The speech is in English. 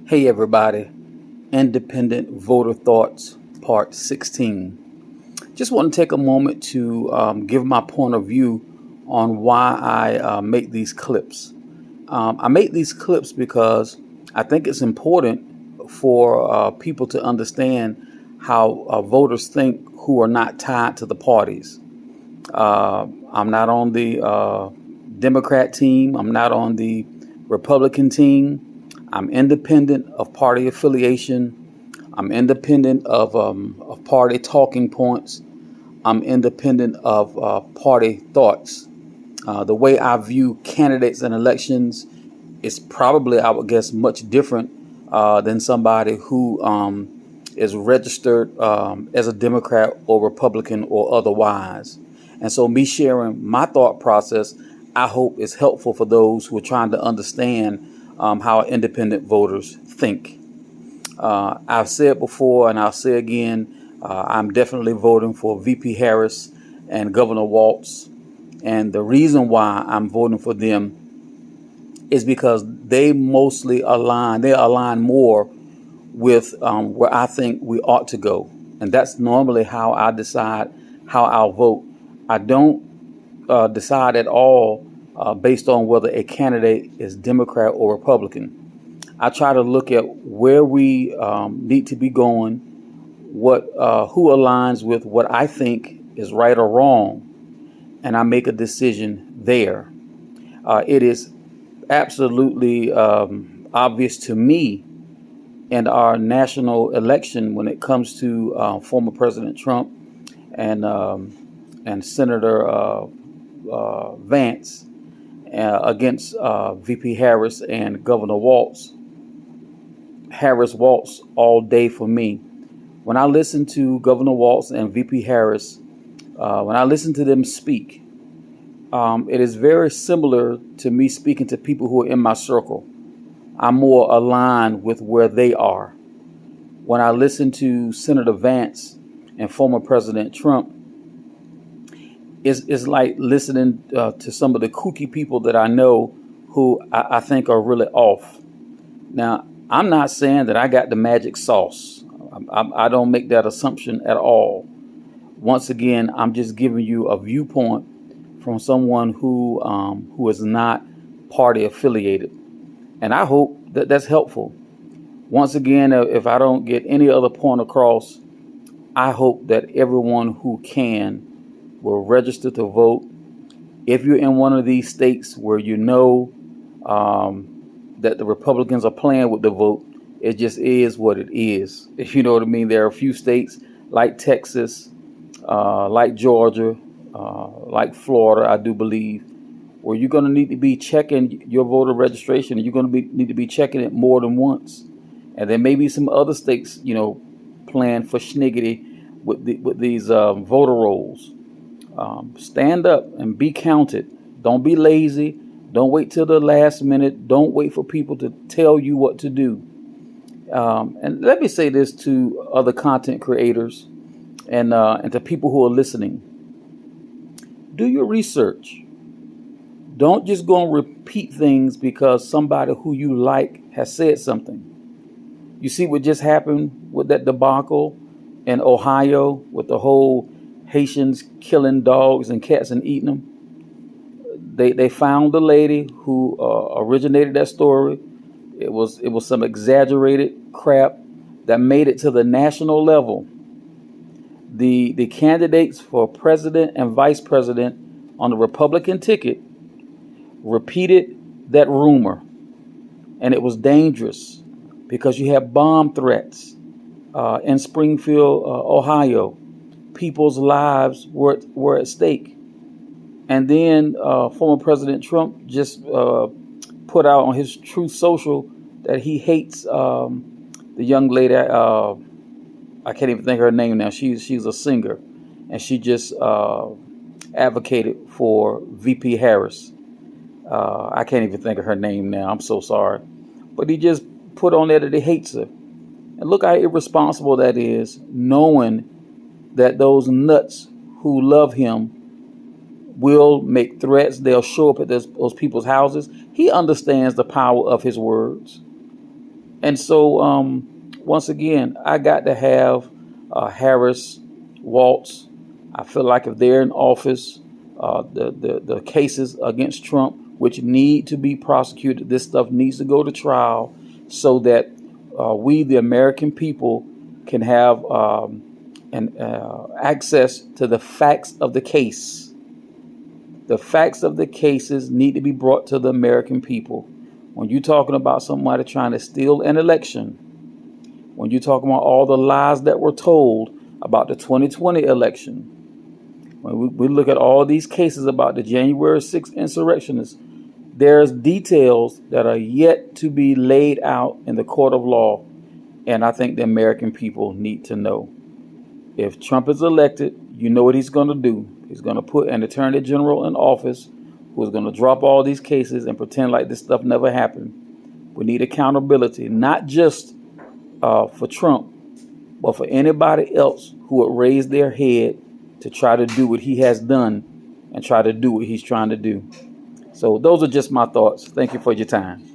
Hey everybody, Independent Voter Thoughts, Part 16. Just want to take a moment to give my point of view on why I make these clips. I make these clips because I think it's important for people to understand how voters think who are not tied to the parties. I'm not on the Democrat team, I'm not on the Republican team. I'm independent of party affiliation. I'm independent of party talking points. I'm independent of party thoughts. The way I view candidates and elections is probably, I would guess, much different than somebody who is registered as a Democrat or Republican or otherwise. And so, me sharing my thought process, I hope is helpful for those who are trying to understand how independent voters think. I've said before, and I'll say again, I'm definitely voting for VP Harris and Governor Walz. And the reason why I'm voting for them is because they mostly align more with where I think we ought to go. And that's normally how I decide how I'll vote. I don't decide at all based on whether a candidate is Democrat or Republican. I try to look at where we need to be going, what who aligns with what I think is right or wrong, and I make a decision there. It is absolutely obvious to me in our national election when it comes to former President Trump and Senator Vance against VP Harris and Governor Walz. Harris Walz all day for me. When I listen to Governor Walz and VP Harris, when I listen to them speak, it is very similar to me speaking to people who are in my circle. I'm more aligned with where they are. When I listen to Senator Vance and former President Trump, it's like listening to some of the kooky people that I know who I think are really off. Now, I'm not saying that I got the magic sauce. I don't make that assumption at all. Once again, I'm just giving you a viewpoint from someone who is not party affiliated. And I hope that that's helpful. Once again, if I don't get any other point across, I hope that everyone who can will register to vote. If you're in one of these states where you know that the Republicans are playing with the vote, it just is what it is. If you know what I mean, there are a few states like Texas, like Georgia, like Florida, I do believe, where you're going to need to be checking your voter registration, and you're going to need to be checking it more than once. And there may be some other states, playing for schniggity with these voter rolls. Stand up and be counted. Don't be lazy. Don't wait till the last minute. Don't wait for people to tell you what to do. And let me say this to other content creators and to people who are listening. Do your research. Don't just go and repeat things because somebody who you like has said something. You see what just happened with that debacle in Ohio with the whole Haitians killing dogs and cats and eating them. They found the lady who originated that story. It was some exaggerated crap that made it to the national level. The candidates for president and vice president on the Republican ticket repeated that rumor, and it was dangerous because you have bomb threats in Springfield, Ohio. People's lives were at stake. And then former President Trump just put out on his Truth Social that he hates the young lady. I can't even think of her name now. She's a singer, and she just advocated for VP Harris. I can't even think of her name now. I'm so sorry. But he just put on there that he hates her. And look how irresponsible that is, knowing that those nuts who love him will make threats. They'll show up at those people's houses. He understands the power of his words. And so, once again, I got to have Harris, Waltz. I feel like if they're in office, the cases against Trump, which need to be prosecuted, this stuff needs to go to trial so that we, the American people, can have access to the facts of the case. The facts of the cases need to be brought to the American people. When you're talking about somebody trying to steal an election, when you're talking about all the lies that were told about the 2020 election, when we look at all these cases about the January 6th insurrectionists, there's details that are yet to be laid out in the court of law. And I think the American people need to know. If Trump is elected, you know what he's going to do. He's going to put an attorney general in office who's going to drop all these cases and pretend like this stuff never happened. We need accountability, not just for Trump, but for anybody else who would raise their head to try to do what he has done and try to do what he's trying to do. So those are just my thoughts. Thank you for your time.